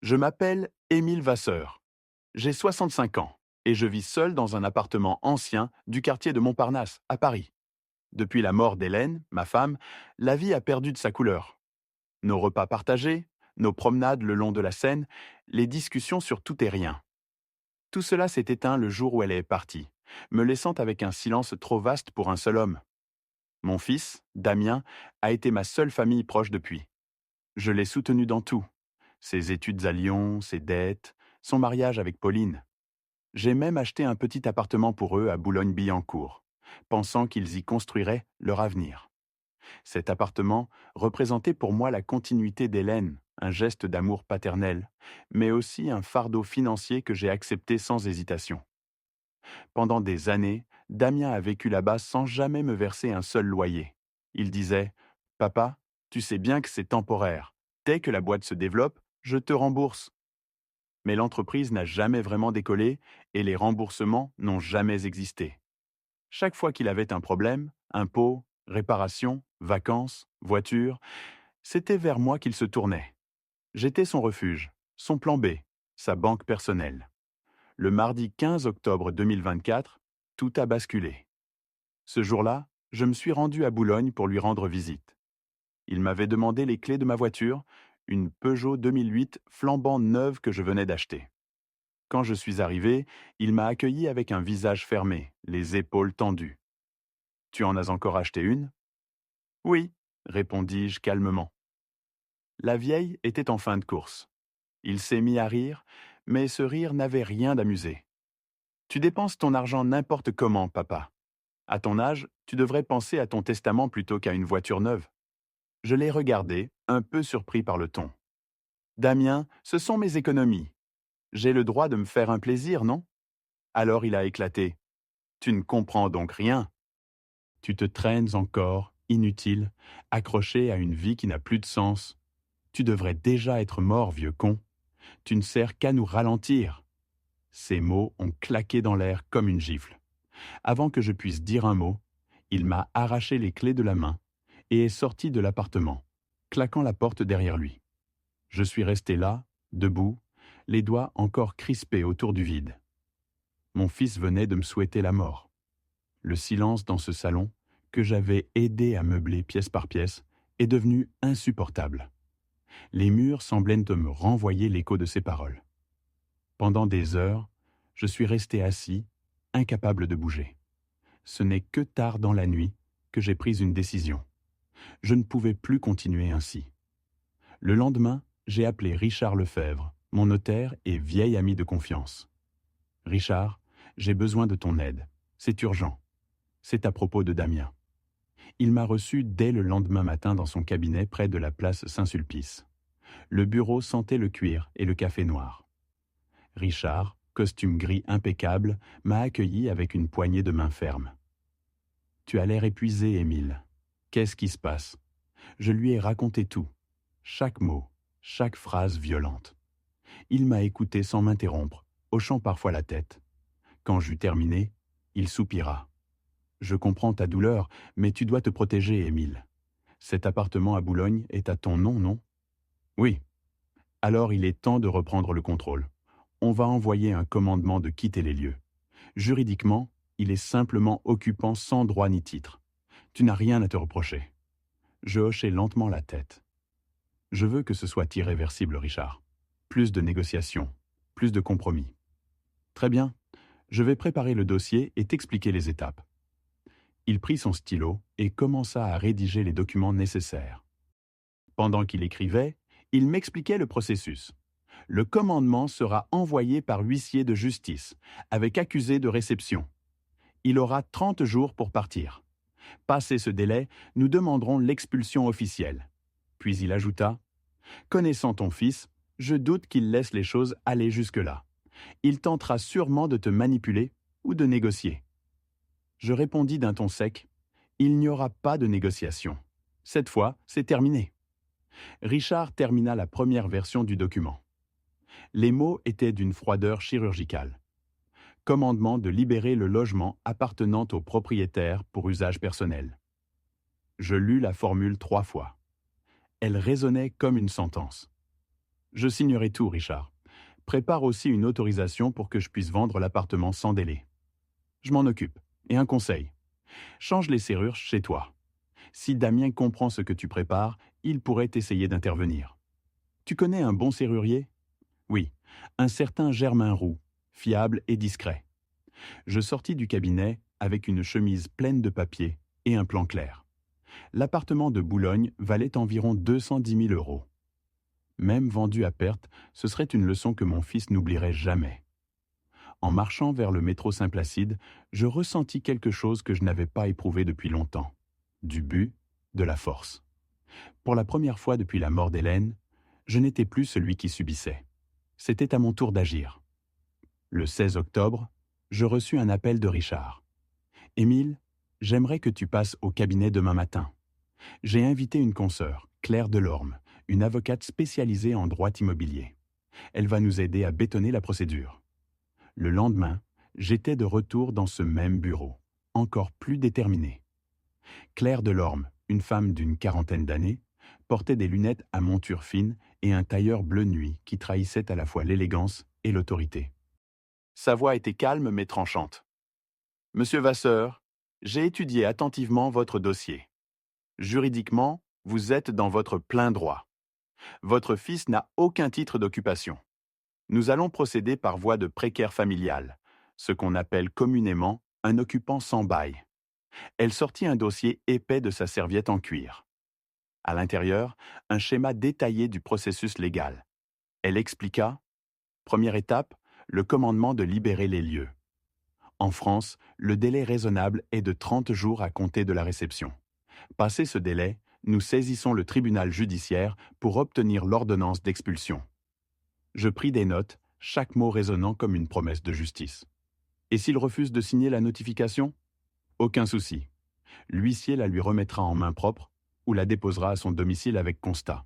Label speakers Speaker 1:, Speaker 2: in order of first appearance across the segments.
Speaker 1: Je m'appelle Émile Vasseur. J'ai 65 ans et je vis seul dans un appartement ancien du quartier de Montparnasse, à Paris. Depuis la mort d'Hélène, ma femme, la vie a perdu de sa couleur. Nos repas partagés, nos promenades le long de la Seine, les discussions sur tout et rien. Tout cela s'est éteint le jour où elle est partie, me laissant avec un silence trop vaste pour un seul homme. Mon fils, Damien, a été ma seule famille proche depuis. Je l'ai soutenu dans tout. Ses études à Lyon, ses dettes, son mariage avec Pauline. J'ai même acheté un petit appartement pour eux à Boulogne-Billancourt, pensant qu'ils y construiraient leur avenir. Cet appartement représentait pour moi la continuité d'Hélène, un geste d'amour paternel, mais aussi un fardeau financier que j'ai accepté sans hésitation. Pendant des années, Damien a vécu là-bas sans jamais me verser un seul loyer. Il disait « Papa, tu sais bien que c'est temporaire. Dès que la boîte se développe, je te rembourse. » Mais l'entreprise n'a jamais vraiment décollé et les remboursements n'ont jamais existé. Chaque fois qu'il avait un problème, impôts, réparations, vacances, voiture, c'était vers moi qu'il se tournait. J'étais son refuge, son plan B, sa banque personnelle. Le mardi 15 octobre 2024, tout a basculé. Ce jour-là, je me suis rendu à Boulogne pour lui rendre visite. Il m'avait demandé les clés de ma voiture, une Peugeot 2008 flambant neuve que je venais d'acheter. Quand je suis arrivé, il m'a accueilli avec un visage fermé, les épaules tendues. Tu en as encore acheté une? Oui, répondis-je calmement. La vieille était en fin de course. Il s'est mis à rire, mais ce rire n'avait rien d'amusé. Tu dépenses ton argent n'importe comment, papa. À ton âge, tu devrais penser à ton testament plutôt qu'à une voiture neuve. Je l'ai regardé, un peu surpris par le ton. Damien, ce sont mes économies. J'ai le droit de me faire un plaisir, non? Alors il a éclaté. Tu ne comprends donc rien. Tu te traînes encore, inutile, accroché à une vie qui n'a plus de sens. Tu devrais déjà être mort, vieux con. Tu ne sers qu'à nous ralentir. Ces mots ont claqué dans l'air comme une gifle. Avant que je puisse dire un mot, il m'a arraché les clés de la main et est sorti de l'appartement, claquant la porte derrière lui. Je suis resté là, debout, les doigts encore crispés autour du vide. Mon fils venait de me souhaiter la mort. Le silence dans ce salon, que j'avais aidé à meubler pièce par pièce, est devenu insupportable. Les murs semblaient me renvoyer l'écho de ses paroles. Pendant des heures, je suis resté assis, incapable de bouger. Ce n'est que tard dans la nuit que j'ai pris une décision. Je ne pouvais plus continuer ainsi. Le lendemain, j'ai appelé Richard Lefebvre, mon notaire et vieil ami de confiance. Richard, j'ai besoin de ton aide. C'est urgent. C'est à propos de Damien. Il m'a reçu dès le lendemain matin dans son cabinet près de la place Saint-Sulpice. Le bureau sentait le cuir et le café noir. Richard, costume gris impeccable, m'a accueilli avec une poignée de main ferme. « Tu as l'air épuisé, Émile. Qu'est-ce qui se passe ?» Je lui ai raconté tout, chaque mot, chaque phrase violente. Il m'a écouté sans m'interrompre, hochant parfois la tête. Quand j'eus terminé, il soupira. « Je comprends ta douleur, mais tu dois te protéger, Émile. Cet appartement à Boulogne est à ton nom, non ? » « Oui. » « Alors il est temps de reprendre le contrôle. On va envoyer un commandement de quitter les lieux. Juridiquement, il est simplement occupant sans droit ni titre. Tu n'as rien à te reprocher. » Je hochai lentement la tête. « Je veux que ce soit irréversible, Richard. Plus de négociations, plus de compromis. » « Très bien, je vais préparer le dossier et t'expliquer les étapes. » Il prit son stylo et commença à rédiger les documents nécessaires. Pendant qu'il écrivait, il m'expliquait le processus. Le commandement sera envoyé par huissier de justice, avec accusé de réception. Il aura 30 jours pour partir. Passé ce délai, nous demanderons l'expulsion officielle. Puis il ajouta « Connaissant ton fils, je doute qu'il laisse les choses aller jusque-là. Il tentera sûrement de te manipuler ou de négocier. » Je répondis d'un ton sec « Il n'y aura pas de négociation. Cette fois, c'est terminé. » Richard termina la première version du document. Les mots étaient d'une froideur chirurgicale. Commandement de libérer le logement appartenant au propriétaire pour usage personnel. Je lus la formule 3 fois. Elle résonnait comme une sentence. Je signerai tout, Richard. Prépare aussi une autorisation pour que je puisse vendre l'appartement sans délai. Je m'en occupe. Et un conseil. Change les serrures chez toi. Si Damien comprend ce que tu prépares, il pourrait essayer d'intervenir. Tu connais un bon serrurier? Oui, un certain Germain Roux, fiable et discret. Je sortis du cabinet avec une chemise pleine de papier et un plan clair. L'appartement de Boulogne valait environ 210 000 euros. Même vendu à perte, ce serait une leçon que mon fils n'oublierait jamais. En marchant vers le métro Saint-Placide, je ressentis quelque chose que je n'avais pas éprouvé depuis longtemps. Du but, de la force. Pour la première fois depuis la mort d'Hélène, je n'étais plus celui qui subissait. C'était à mon tour d'agir. Le 16 octobre, je reçus un appel de Richard. « Émile, j'aimerais que tu passes au cabinet demain matin. J'ai invité une consoeur, Claire Delorme, une avocate spécialisée en droit immobilier. Elle va nous aider à bétonner la procédure. » Le lendemain, j'étais de retour dans ce même bureau, encore plus déterminé. Claire Delorme, une femme d'une quarantaine d'années, portait des lunettes à monture fine et un tailleur bleu nuit qui trahissait à la fois l'élégance et l'autorité. Sa voix était calme mais tranchante. « Monsieur Vasseur, j'ai étudié attentivement votre dossier. Juridiquement, vous êtes dans votre plein droit. Votre fils n'a aucun titre d'occupation. Nous allons procéder par voie de précaire familial, ce qu'on appelle communément un occupant sans bail. » Elle sortit un dossier épais de sa serviette en cuir. À l'intérieur, un schéma détaillé du processus légal. Elle expliqua: première étape, le commandement de libérer les lieux. En France, le délai raisonnable est de 30 jours à compter de la réception. Passé ce délai, nous saisissons le tribunal judiciaire pour obtenir l'ordonnance d'expulsion. Je pris des notes, chaque mot résonnant comme une promesse de justice. Et s'il refuse de signer la notification? Aucun souci. L'huissier la lui remettra en main propre ou la déposera à son domicile avec constat.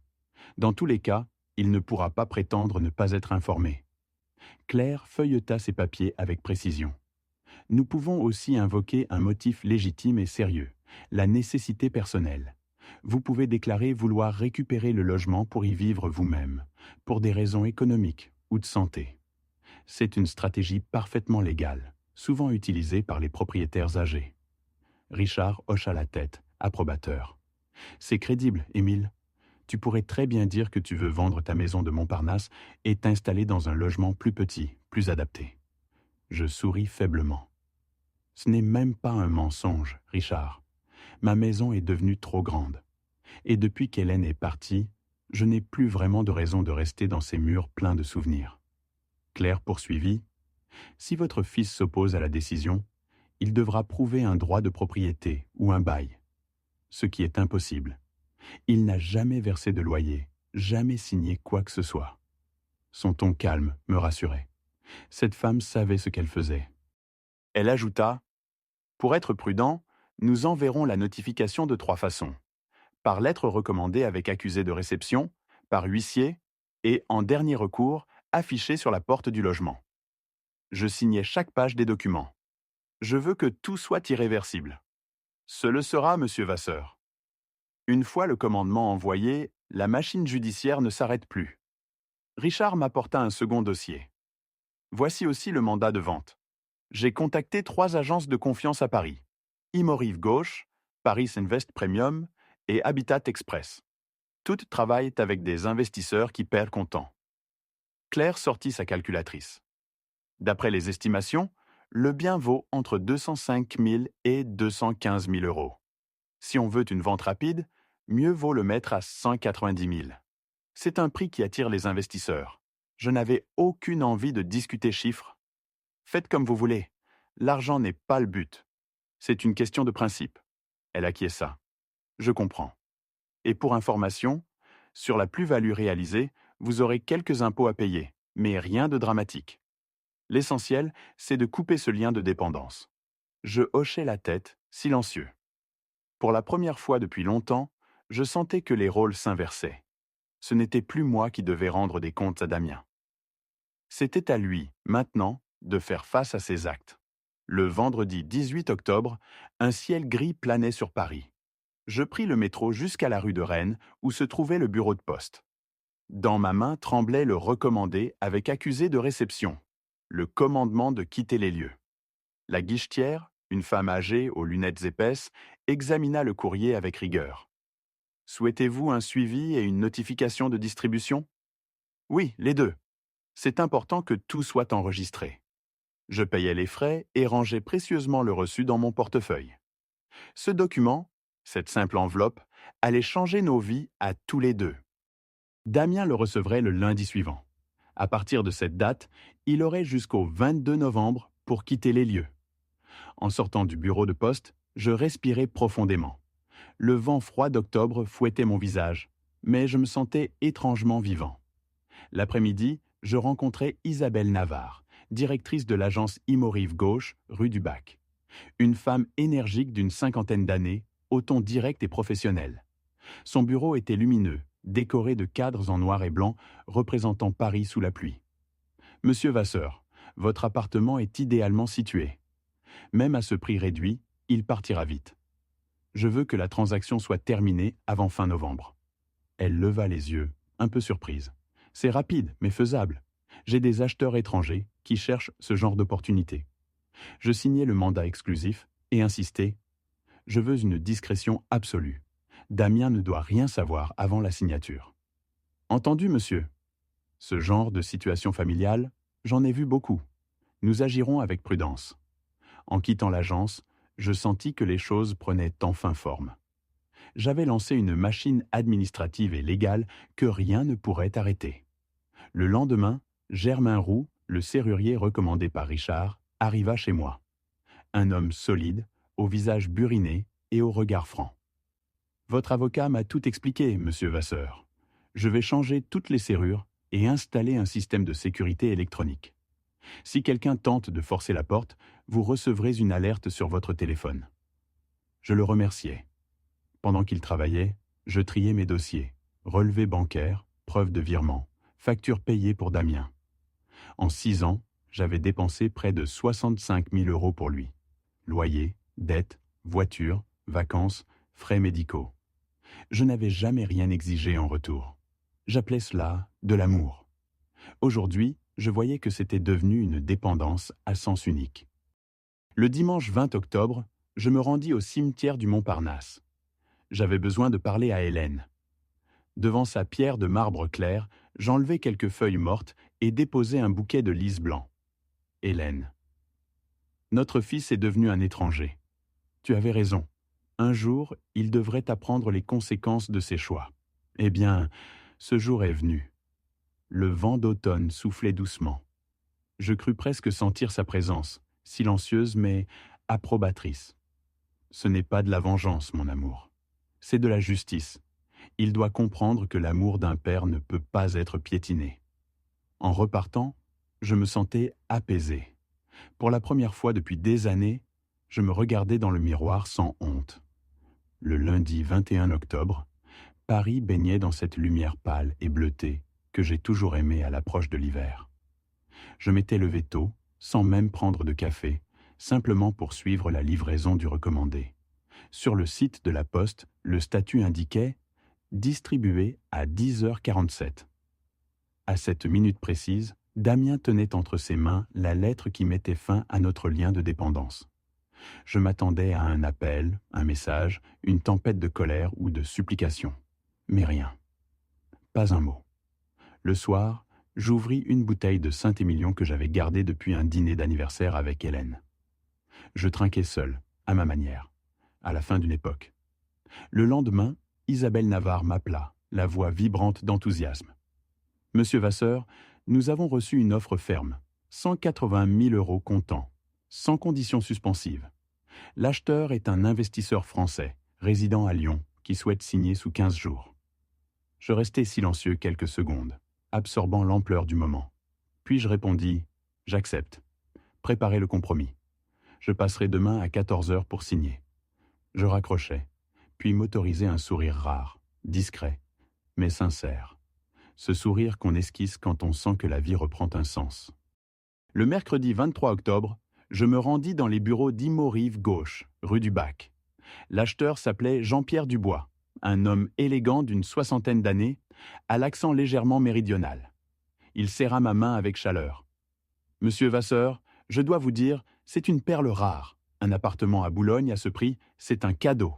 Speaker 1: Dans tous les cas, il ne pourra pas prétendre ne pas être informé. Claire feuilleta ses papiers avec précision. Nous pouvons aussi invoquer un motif légitime et sérieux, la nécessité personnelle. Vous pouvez déclarer vouloir récupérer le logement pour y vivre vous-même, pour des raisons économiques ou de santé. C'est une stratégie parfaitement légale, souvent utilisée par les propriétaires âgés. Richard hocha la tête, approbateur. C'est crédible, Émile. Tu pourrais très bien dire que tu veux vendre ta maison de Montparnasse et t'installer dans un logement plus petit, plus adapté. Je souris faiblement. Ce n'est même pas un mensonge, Richard. Ma maison est devenue trop grande. Et depuis qu'Hélène est partie, je n'ai plus vraiment de raison de rester dans ces murs pleins de souvenirs. Claire poursuivit. Si votre fils s'oppose à la décision, il devra prouver un droit de propriété ou un bail, ce qui est impossible. Il n'a jamais versé de loyer, jamais signé quoi que ce soit. Son ton calme me rassurait. Cette femme savait ce qu'elle faisait. Elle ajouta: « Pour être prudent, nous enverrons la notification de 3 façons. Par lettre recommandée avec accusé de réception, par huissier et, en dernier recours, affichée sur la porte du logement. » Je signai chaque page des documents. Je veux que tout soit irréversible. Ce le sera, monsieur Vasseur. Une fois le commandement envoyé, la machine judiciaire ne s'arrête plus. Richard m'apporta un second dossier. Voici aussi le mandat de vente. J'ai contacté 3 agences de confiance à Paris: Immorive Gauche, Paris Invest Premium et Habitat Express. Toutes travaillent avec des investisseurs qui perdent comptant. Claire sortit sa calculatrice. D'après les estimations, le bien vaut entre 205 000 et 215 000 euros. Si on veut une vente rapide, mieux vaut le mettre à 190 000. C'est un prix qui attire les investisseurs. Je n'avais aucune envie de discuter chiffres. Faites comme vous voulez. L'argent n'est pas le but. C'est une question de principe. Elle acquiesça. Je comprends. Et pour information, sur la plus-value réalisée, vous aurez quelques impôts à payer, mais rien de dramatique. L'essentiel, c'est de couper ce lien de dépendance. Je hochai la tête, silencieux. Pour la première fois depuis longtemps, je sentais que les rôles s'inversaient. Ce n'était plus moi qui devais rendre des comptes à Damien. C'était à lui, maintenant, de faire face à ses actes. Le vendredi 18 octobre, un ciel gris planait sur Paris. Je pris le métro jusqu'à la rue de Rennes, où se trouvait le bureau de poste. Dans ma main tremblait le recommandé avec accusé de réception, le commandement de quitter les lieux. La guichetière, une femme âgée aux lunettes épaisses, examina le courrier avec rigueur. Souhaitez-vous un suivi et une notification de distribution? Oui, les deux. C'est important que tout soit enregistré. Je payais les frais et rangeais précieusement le reçu dans mon portefeuille. Ce document, cette simple enveloppe, allait changer nos vies à tous les deux. Damien le recevrait le lundi suivant. À partir de cette date, il aurait jusqu'au 22 novembre pour quitter les lieux. En sortant du bureau de poste, je respirais profondément. Le vent froid d'octobre fouettait mon visage, mais je me sentais étrangement vivant. L'après-midi, je rencontrais Isabelle Navarre, directrice de l'agence Imorive Gauche, rue du Bac. Une femme énergique d'une cinquantaine d'années, au ton direct et professionnel. Son bureau était lumineux, décoré de cadres en noir et blanc représentant Paris sous la pluie. Monsieur Vasseur, votre appartement est idéalement situé. Même à ce prix réduit, il partira vite. Je veux que la transaction soit terminée avant fin novembre. Elle leva les yeux, un peu surprise. C'est rapide, mais faisable. J'ai des acheteurs étrangers qui cherchent ce genre d'opportunité. Je signai le mandat exclusif et insistai. Je veux une discrétion absolue. Damien ne doit rien savoir avant la signature. Entendu, monsieur. Ce genre de situation familiale, j'en ai vu beaucoup. Nous agirons avec prudence. En quittant l'agence, je sentis que les choses prenaient enfin forme. J'avais lancé une machine administrative et légale que rien ne pourrait arrêter. Le lendemain, Germain Roux, le serrurier recommandé par Richard, arriva chez moi. Un homme solide, au visage buriné et au regard franc. Votre avocat m'a tout expliqué, monsieur Vasseur. Je vais changer toutes les serrures et installer un système de sécurité électronique. Si quelqu'un tente de forcer la porte, vous recevrez une alerte sur votre téléphone. Je le remerciai. Pendant qu'il travaillait, je triais mes dossiers, relevés bancaires, preuves de virement, factures payées pour Damien. En 6 ans, j'avais dépensé près de 65 000 € pour lui. Loyer, dettes, voiture, vacances, frais médicaux. Je n'avais jamais rien exigé en retour. J'appelais cela de l'amour. Aujourd'hui, je voyais que c'était devenu une dépendance à sens unique. Le dimanche 20 octobre, je me rendis au cimetière du Montparnasse. J'avais besoin de parler à Hélène. Devant sa pierre de marbre clair, j'enlevai quelques feuilles mortes et déposai un bouquet de lys blanc. Hélène. Notre fils est devenu un étranger. Tu avais raison. Un jour, il devrait apprendre les conséquences de ses choix. Eh bien, ce jour est venu. Le vent d'automne soufflait doucement. Je crus presque sentir sa présence, silencieuse mais approbatrice. Ce n'est pas de la vengeance, mon amour. C'est de la justice. Il doit comprendre que l'amour d'un père ne peut pas être piétiné. En repartant, je me sentais apaisé. Pour la première fois depuis des années, je me regardais dans le miroir sans honte. Le lundi 21 octobre, Paris baignait dans cette lumière pâle et bleutée que j'ai toujours aimée à l'approche de l'hiver. Je m'étais levé tôt, sans même prendre de café, simplement pour suivre la livraison du recommandé. Sur le site de la Poste, le statut indiquait « Distribué à 10h47 ». À cette minute précise, Damien tenait entre ses mains la lettre qui mettait fin à notre lien de dépendance. Je m'attendais à un appel, un message, une tempête de colère ou de supplication. Mais rien. Pas un mot. Le soir, j'ouvris une bouteille de Saint-Émilion que j'avais gardée depuis un dîner d'anniversaire avec Hélène. Je trinquai seul, à ma manière, à la fin d'une époque. Le lendemain, Isabelle Navarre m'appela, la voix vibrante d'enthousiasme. « Monsieur Vasseur, nous avons reçu une offre ferme, 180 000 € comptant, sans conditions suspensives. L'acheteur est un investisseur français, résident à Lyon, qui souhaite signer sous 15 jours. » Je restai silencieux quelques secondes, absorbant l'ampleur du moment. Puis je répondis « J'accepte. Préparez le compromis. Je passerai demain à 14h pour signer. » Je raccrochai, puis m'autorisai un sourire rare, discret, mais sincère. Ce sourire qu'on esquisse quand on sent que la vie reprend un sens. Le mercredi 23 octobre, je me rendis dans les bureaux d'Imorive Gauche, rue du Bac. L'acheteur s'appelait Jean-Pierre Dubois, un homme élégant d'une 60aine d'années, à l'accent légèrement méridional. Il serra ma main avec chaleur. Monsieur Vasseur, je dois vous dire, c'est une perle rare. Un appartement à Boulogne à ce prix, c'est un cadeau.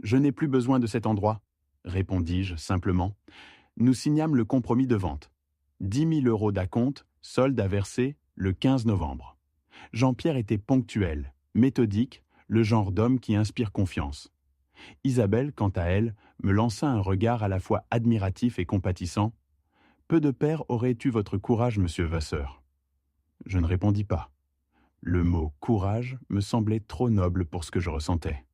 Speaker 1: Je n'ai plus besoin de cet endroit, répondis-je simplement. Nous signâmes le compromis de vente. 10 000 € d'acompte, solde à verser le 15 novembre. Jean-Pierre était ponctuel, méthodique, le genre d'homme qui inspire confiance. Isabelle, quant à elle, me lança un regard à la fois admiratif et compatissant. « Peu de pères auraient eu votre courage, monsieur Vasseur. » Je ne répondis pas. Le mot « courage » me semblait trop noble pour ce que je ressentais.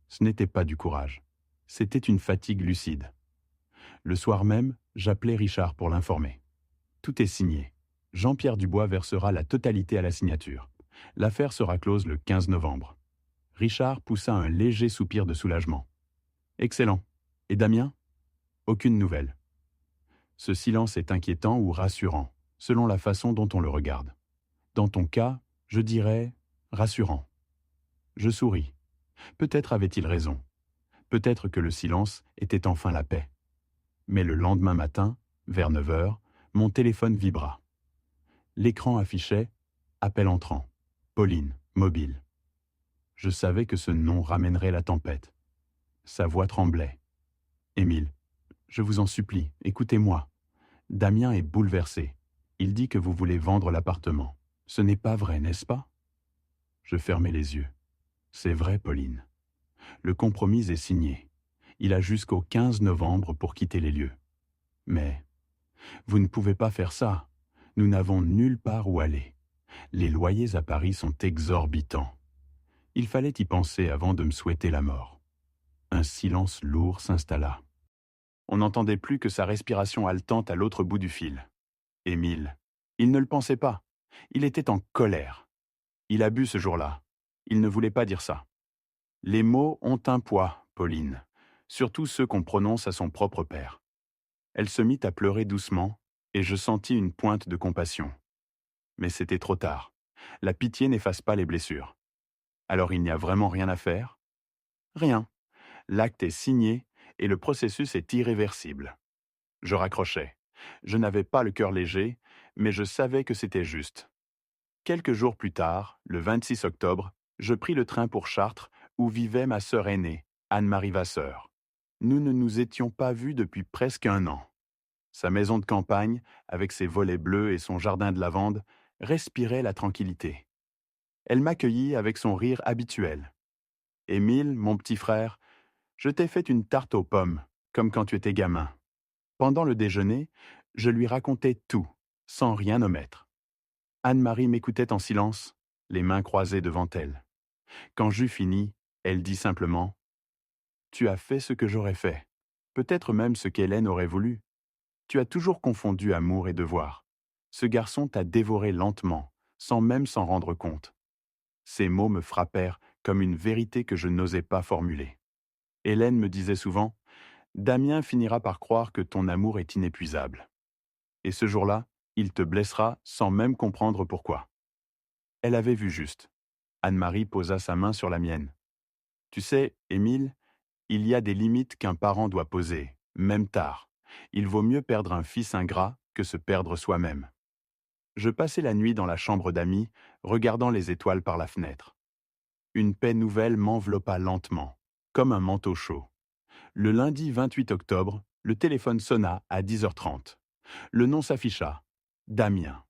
Speaker 1: Ce n'était pas du courage. C'était une fatigue lucide. Le soir même, j'appelai Richard pour l'informer. Tout est signé. Jean-Pierre Dubois versera la totalité à la signature. L'affaire sera close le 15 novembre. Richard poussa un léger soupir de soulagement. Excellent. Et Damien ? Aucune nouvelle. Ce silence est inquiétant ou rassurant, selon la façon dont on le regarde. Dans ton cas, je dirais rassurant. Je souris. Peut-être avait-il raison. Peut-être que le silence était enfin la paix. Mais le lendemain matin, vers 9 heures, mon téléphone vibra. L'écran affichait « Appel entrant. Pauline, mobile ». Je savais que ce nom ramènerait la tempête. Sa voix tremblait. « Émile, je vous en supplie, écoutez-moi. Damien est bouleversé. Il dit que vous voulez vendre l'appartement. Ce n'est pas vrai, n'est-ce pas ?» Je fermai les yeux. « C'est vrai, Pauline. Le compromis est signé. Il a jusqu'au 15 novembre pour quitter les lieux. Mais vous ne pouvez pas faire ça. Nous n'avons nulle part où aller. Les loyers à Paris sont exorbitants. » Il fallait y penser avant de me souhaiter la mort. Un silence lourd s'installa. On n'entendait plus que sa respiration haletante à l'autre bout du fil. Émile, il ne le pensait pas. Il était en colère. Il a bu ce jour-là. Il ne voulait pas dire ça. Les mots ont un poids, Pauline, surtout ceux qu'on prononce à son propre père. Elle se mit à pleurer doucement, et je sentis une pointe de compassion. Mais c'était trop tard. La pitié n'efface pas les blessures. Alors il n'y a vraiment rien à faire ? Rien. L'acte est signé et le processus est irréversible. Je raccrochais. Je n'avais pas le cœur léger, mais je savais que c'était juste. Quelques jours plus tard, le 26 octobre, je pris le train pour Chartres, où vivait ma sœur aînée, Anne-Marie Vasseur. Nous ne nous étions pas vus depuis presque 1 an. Sa maison de campagne, avec ses volets bleus et son jardin de lavande, respirait la tranquillité. Elle m'accueillit avec son rire habituel. « Émile, mon petit frère, je t'ai fait une tarte aux pommes, comme quand tu étais gamin. » Pendant le déjeuner, je lui racontais tout, sans rien omettre. Anne-Marie m'écoutait en silence, les mains croisées devant elle. Quand j'eus fini, elle dit simplement « Tu as fait ce que j'aurais fait, peut-être même ce qu'Hélène aurait voulu. Tu as toujours confondu amour et devoir. Ce garçon t'a dévoré lentement, sans même s'en rendre compte. » Ces mots me frappèrent comme une vérité que je n'osais pas formuler. Hélène me disait souvent « Damien finira par croire que ton amour est inépuisable. Et ce jour-là, il te blessera sans même comprendre pourquoi. » Elle avait vu juste. Anne-Marie posa sa main sur la mienne. « Tu sais, Émile, il y a des limites qu'un parent doit poser, même tard. Il vaut mieux perdre un fils ingrat que se perdre soi-même. » Je passai la nuit dans la chambre d'amis, regardant les étoiles par la fenêtre. Une paix nouvelle m'enveloppa lentement, comme un manteau chaud. Le lundi 28 octobre, le téléphone sonna à 10h30. Le nom s'afficha, Damien.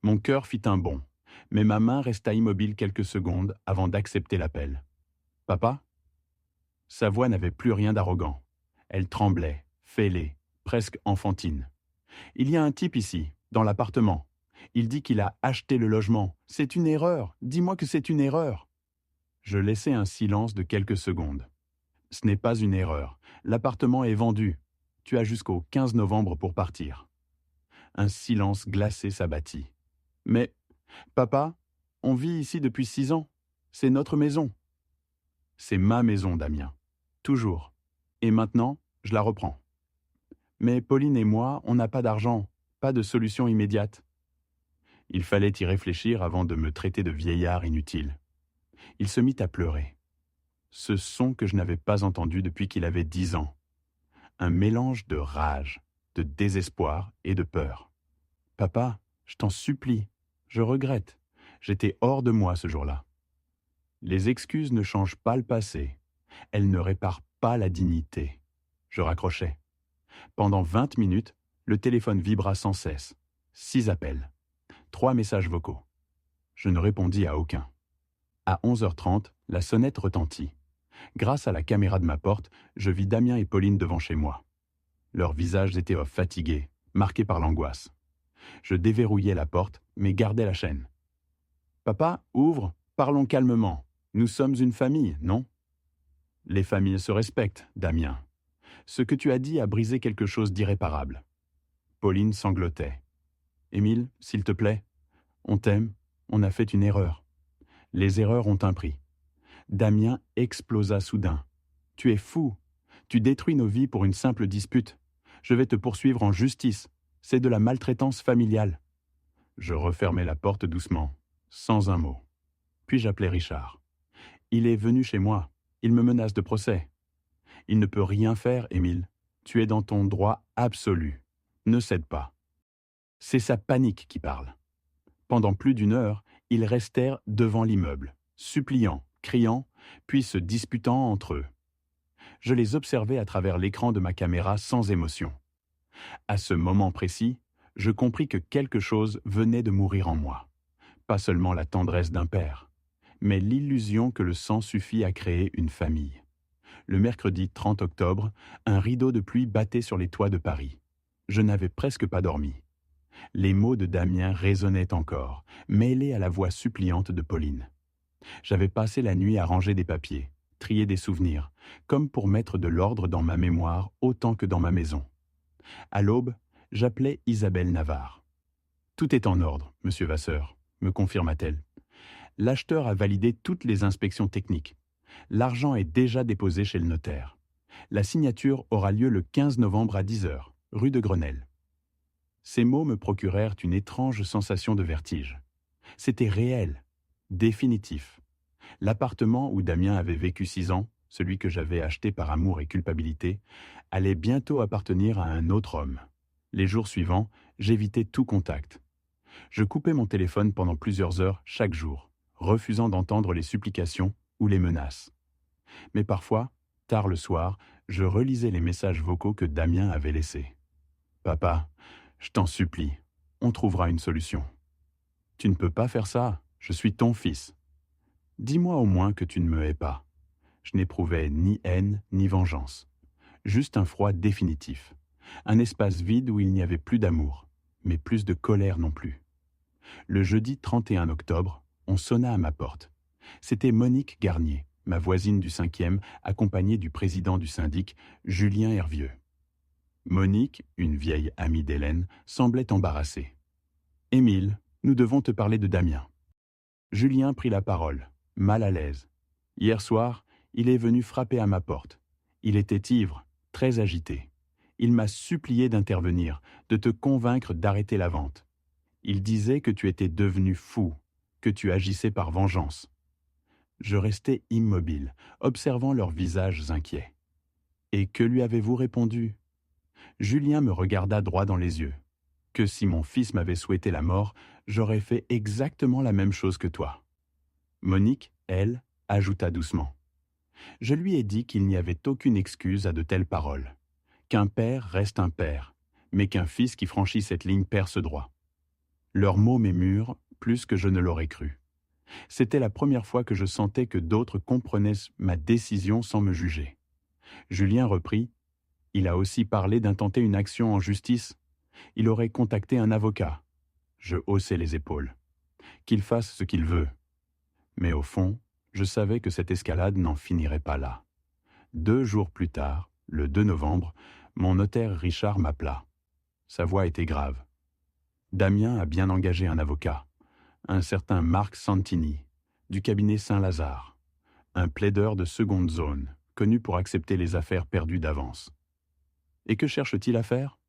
Speaker 1: Mon cœur fit un bond, mais ma main resta immobile quelques secondes avant d'accepter l'appel. « Papa ?» Sa voix n'avait plus rien d'arrogant. Elle tremblait, fêlée, presque enfantine. « Il y a un type ici, dans l'appartement. Il dit qu'il a acheté le logement. C'est une erreur. Dis-moi que c'est une erreur. » Je laissai un silence de quelques secondes. « Ce n'est pas une erreur. L'appartement est vendu. Tu as jusqu'au 15 novembre pour partir. » Un silence glacé s'abattit. « Mais, papa, on vit ici depuis 6 ans. C'est notre maison. » « C'est ma maison, Damien. Toujours. Et maintenant, je la reprends. Mais Pauline et moi, on n'a pas d'argent, pas de solution immédiate. » Il fallait y réfléchir avant de me traiter de vieillard inutile. Il se mit à pleurer. Ce son que je n'avais pas entendu depuis qu'il avait 10 ans. un mélange de rage, de désespoir et de peur. « Papa, je t'en supplie, je regrette. J'étais hors de moi ce jour-là. » Les excuses ne changent pas le passé. Elles ne réparent pas la dignité. Je raccrochai. Pendant 20 minutes, le téléphone vibra sans cesse. 6 appels. 3 messages vocaux. Je ne répondis à aucun. À 11h30, la sonnette retentit. Grâce à la caméra de ma porte, je vis Damien et Pauline devant chez moi. Leurs visages étaient fatigués, marqués par l'angoisse. Je déverrouillai la porte, mais gardai la chaîne. « Papa, ouvre, parlons calmement. Nous sommes une famille, non ?»« Les familles se respectent, Damien. Ce que tu as dit a brisé quelque chose d'irréparable. » Pauline sanglotait. « Émile, s'il te plaît, on t'aime, on a fait une erreur. Les erreurs ont un prix. » Damien explosa soudain. « Tu es fou. Tu détruis nos vies pour une simple dispute. Je vais te poursuivre en justice. C'est de la maltraitance familiale. » Je refermai la porte doucement, sans un mot. Puis j'appelai Richard. « Il est venu chez moi. Il me menace de procès. » « Il ne peut rien faire, Émile. Tu es dans ton droit absolu. Ne cède pas. » C'est sa panique qui parle. Pendant plus d'1 heure, ils restèrent devant l'immeuble, suppliant, criant, puis se disputant entre eux. Je les observais à travers l'écran de ma caméra sans émotion. À ce moment précis, je compris que quelque chose venait de mourir en moi. Pas seulement la tendresse d'un père, mais l'illusion que le sang suffit à créer une famille. Le mercredi 30 octobre, un rideau de pluie battait sur les toits de Paris. Je n'avais presque pas dormi. Les mots de Damien résonnaient encore, mêlés à la voix suppliante de Pauline. J'avais passé la nuit à ranger des papiers, trier des souvenirs, comme pour mettre de l'ordre dans ma mémoire autant que dans ma maison. À l'aube, j'appelai Isabelle Navarre. « Tout est en ordre, monsieur Vasseur, » me confirma-t-elle. « L'acheteur a validé toutes les inspections techniques. L'argent est déjà déposé chez le notaire. La signature aura lieu le 15 novembre à 10h, rue de Grenelle. » Ces mots me procurèrent une étrange sensation de vertige. C'était réel, définitif. L'appartement où Damien avait vécu 6 ans, celui que j'avais acheté par amour et culpabilité, allait bientôt appartenir à un autre homme. Les jours suivants, j'évitais tout contact. Je coupais mon téléphone pendant plusieurs heures chaque jour, refusant d'entendre les supplications ou les menaces. Mais parfois, tard le soir, je relisais les messages vocaux que Damien avait laissés. « Papa, je t'en supplie, on trouvera une solution. »« Tu ne peux pas faire ça, je suis ton fils. Dis-moi au moins que tu ne me hais pas. » Je n'éprouvais ni haine ni vengeance. Juste un froid définitif. Un espace vide où il n'y avait plus d'amour, mais plus de colère non plus. Le jeudi 31 octobre, on sonna à ma porte. C'était Monique Garnier, ma voisine du 5e, accompagnée du président du syndic, Julien Hervieux. Monique, une vieille amie d'Hélène, semblait embarrassée. « Émile, nous devons te parler de Damien. » Julien prit la parole, mal à l'aise. « Hier soir, il est venu frapper à ma porte. Il était ivre, très agité. Il m'a supplié d'intervenir, de te convaincre d'arrêter la vente. Il disait que tu étais devenu fou, que tu agissais par vengeance. » Je restai immobile, observant leurs visages inquiets. « Et que lui avez-vous répondu ?» Julien me regarda droit dans les yeux. « Que si mon fils m'avait souhaité la mort, j'aurais fait exactement la même chose que toi. » Monique, elle, ajouta doucement. « Je lui ai dit qu'il n'y avait aucune excuse à de telles paroles, qu'un père reste un père, mais qu'un fils qui franchit cette ligne perd ce droit. » Leurs mots m'émurent plus que je ne l'aurais cru. C'était la première fois que je sentais que d'autres comprenaient ma décision sans me juger. Julien reprit. « Il a aussi parlé d'intenter une action en justice. Il aurait contacté un avocat. » Je haussai les épaules. « Qu'il fasse ce qu'il veut. » Mais au fond, je savais que cette escalade n'en finirait pas là. 2 jours plus tard, le 2 novembre, mon notaire Richard m'appela. Sa voix était grave. « Damien a bien engagé un avocat, un certain Marc Santini, du cabinet Saint-Lazare, un plaideur de seconde zone, connu pour accepter les affaires perdues d'avance. Et que cherche-t-il à faire ?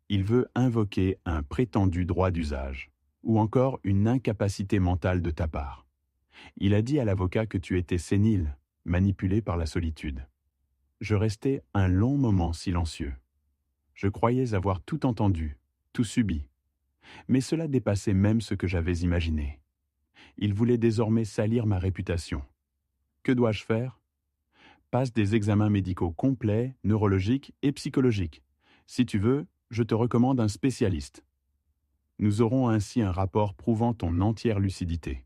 Speaker 1: Il veut invoquer un prétendu droit d'usage, ou encore une incapacité mentale de ta part. Il a dit à l'avocat que tu étais sénile, manipulé par la solitude. Je restai un long moment silencieux. Je croyais avoir tout entendu, tout subi. Mais cela dépassait même ce que j'avais imaginé. Il voulait désormais salir ma réputation. Que dois-je faire? Passe des examens médicaux complets, neurologiques et psychologiques. Si tu veux, je te recommande un spécialiste. Nous aurons ainsi un rapport prouvant ton entière lucidité.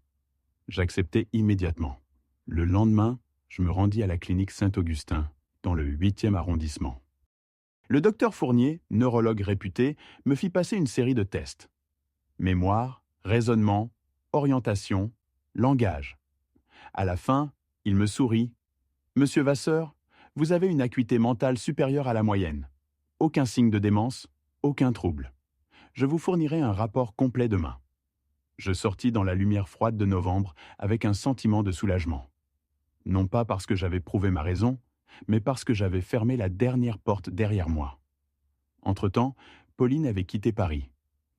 Speaker 1: J'acceptai immédiatement. Le lendemain, je me rendis à la clinique Saint-Augustin, dans le 8e arrondissement. Le docteur Fournier, neurologue réputé, me fit passer une série de tests. Mémoire, raisonnement, orientation, langage. À la fin, il me sourit. « Monsieur Vasseur, vous avez une acuité mentale supérieure à la moyenne. Aucun signe de démence, aucun trouble. Je vous fournirai un rapport complet demain. » Je sortis dans la lumière froide de novembre avec un sentiment de soulagement. Non pas parce que j'avais prouvé ma raison, mais parce que j'avais fermé la dernière porte derrière moi. Entre-temps, Pauline avait quitté Paris.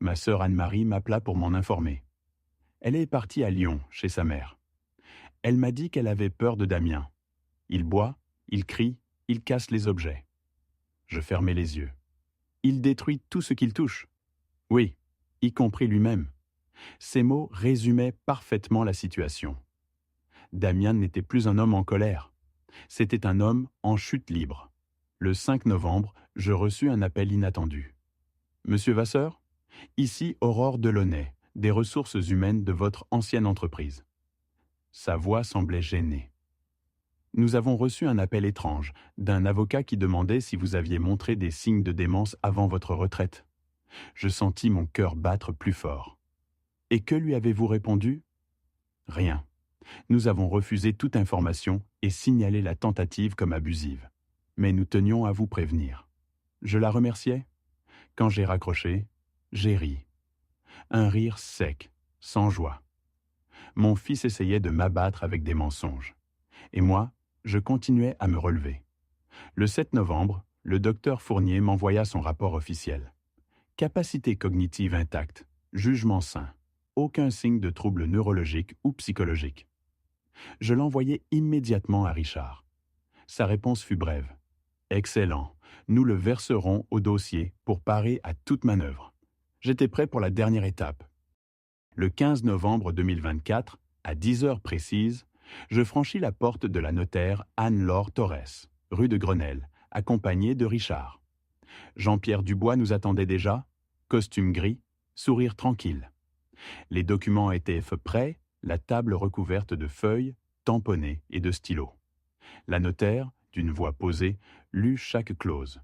Speaker 1: Ma sœur Anne-Marie m'appela pour m'en informer. Elle est partie à Lyon, chez sa mère. Elle m'a dit qu'elle avait peur de Damien. Il boit, il crie, il casse les objets. Je fermai les yeux. Il détruit tout ce qu'il touche. Oui, y compris lui-même. Ces mots résumaient parfaitement la situation. Damien n'était plus un homme en colère. C'était un homme en chute libre. Le 5 novembre, je reçus un appel inattendu. « Monsieur Vasseur, ici Aurore Delaunay, des ressources humaines de votre ancienne entreprise. » Sa voix semblait gênée. « Nous avons reçu un appel étrange d'un avocat qui demandait si vous aviez montré des signes de démence avant votre retraite. » Je sentis mon cœur battre plus fort. « Et que lui avez-vous répondu ?»« Rien. Nous avons refusé toute information et signalé la tentative comme abusive. Mais nous tenions à vous prévenir. » Je la remerciai. Quand j'ai raccroché, j'ai ri. Un rire sec, sans joie. Mon fils essayait de m'abattre avec des mensonges. Et moi, je continuais à me relever. Le 7 novembre, le docteur Fournier m'envoya son rapport officiel. Capacité cognitive intacte, jugement sain, aucun signe de trouble neurologique ou psychologique. Je l'envoyai immédiatement à Richard. Sa réponse fut brève. « Excellent, nous le verserons au dossier pour parer à toute manœuvre. » J'étais prêt pour la dernière étape. Le 15 novembre 2024, à 10 heures précises, je franchis la porte de la notaire Anne-Laure Torres, rue de Grenelle, accompagnée de Richard. Jean-Pierre Dubois nous attendait déjà, costume gris, sourire tranquille. Les documents étaient prêts, la table recouverte de feuilles, tamponnées et de stylos. La notaire, d'une voix posée, lut chaque clause.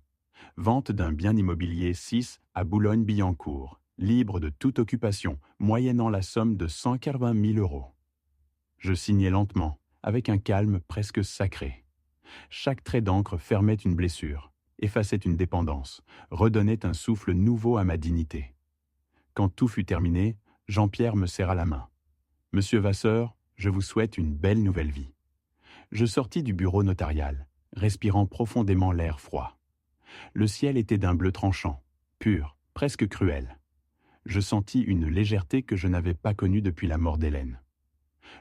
Speaker 1: Vente d'un bien immobilier 6 à Boulogne-Billancourt, libre de toute occupation, moyennant la somme de 180 000 €. Je signai lentement, avec un calme presque sacré. Chaque trait d'encre fermait une blessure, effaçait une dépendance, redonnait un souffle nouveau à ma dignité. Quand tout fut terminé, Jean-Pierre me serra la main. « Monsieur Vasseur, je vous souhaite une belle nouvelle vie. » Je sortis du bureau notarial, respirant profondément l'air froid. Le ciel était d'un bleu tranchant, pur, presque cruel. Je sentis une légèreté que je n'avais pas connue depuis la mort d'Hélène.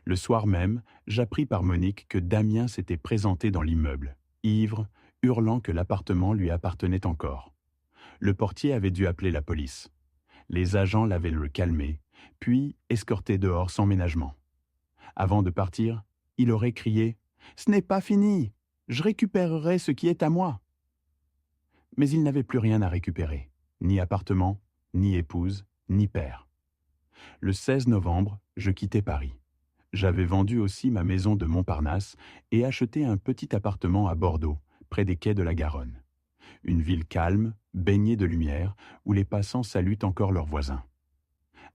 Speaker 1: Le soir même, j'appris par Monique que Damien s'était présenté dans l'immeuble, ivre, hurlant que l'appartement lui appartenait encore. Le portier avait dû appeler la police. Les agents l'avaient le calmé, puis escorté dehors sans ménagement. Avant de partir, il aurait crié « Ce n'est pas fini, je récupérerai ce qui est à moi !» Mais il n'avait plus rien à récupérer, ni appartement, ni épouse, ni père. Le 16 novembre, je quittai Paris. J'avais vendu aussi ma maison de Montparnasse et acheté un petit appartement à Bordeaux, près des quais de la Garonne. Une ville calme, baignée de lumière, où les passants saluent encore leurs voisins.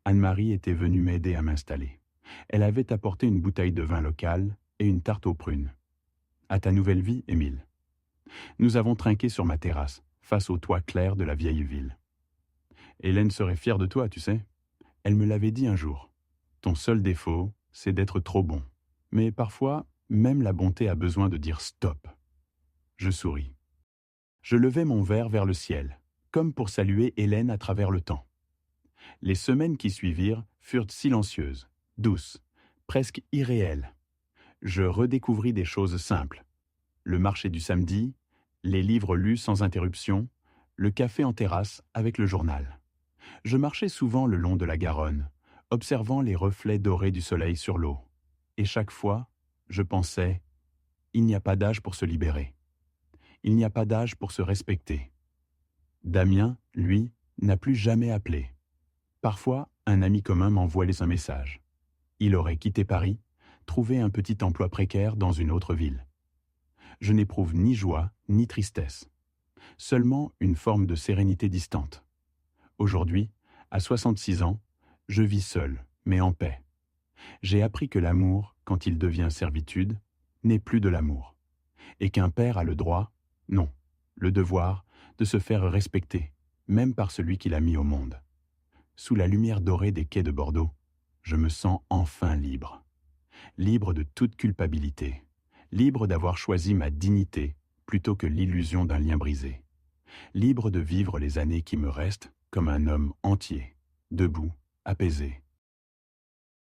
Speaker 1: Anne-Marie était venue m'aider à m'installer. Elle avait apporté une bouteille de vin local et une tarte aux prunes. « À ta nouvelle vie, Émile. » Nous avons trinqué sur ma terrasse, face au toit clair de la vieille ville. Hélène serait fière de toi, tu sais. Elle me l'avait dit un jour. Ton seul défaut, c'est d'être trop bon. Mais parfois, même la bonté a besoin de dire stop. Je souris. Je levai mon verre vers le ciel, comme pour saluer Hélène à travers le temps. Les semaines qui suivirent furent silencieuses, douces, presque irréelles. Je redécouvris des choses simples. Le marché du samedi, Les livres lus sans interruption, le café en terrasse avec le journal. Je marchais souvent le long de la Garonne, observant les reflets dorés du soleil sur l'eau. Et chaque fois, je pensais, il n'y a pas d'âge pour se libérer. Il n'y a pas d'âge pour se respecter. Damien, lui, n'a plus jamais appelé. Parfois, un ami commun m'envoie un message. Il aurait quitté Paris, trouvé un petit emploi précaire dans une autre ville. Je n'éprouve ni joie ni tristesse, seulement une forme de sérénité distante. Aujourd'hui, à 66 ans, je vis seul, mais en paix. J'ai appris que l'amour, quand il devient servitude, n'est plus de l'amour, et qu'un père a le droit, non, le devoir, de se faire respecter, même par celui qui l'a mis au monde. Sous la lumière dorée des quais de Bordeaux, je me sens enfin libre. Libre de toute culpabilité. Libre d'avoir choisi ma dignité plutôt que l'illusion d'un lien brisé. Libre de vivre les années qui me restent comme un homme entier, debout, apaisé.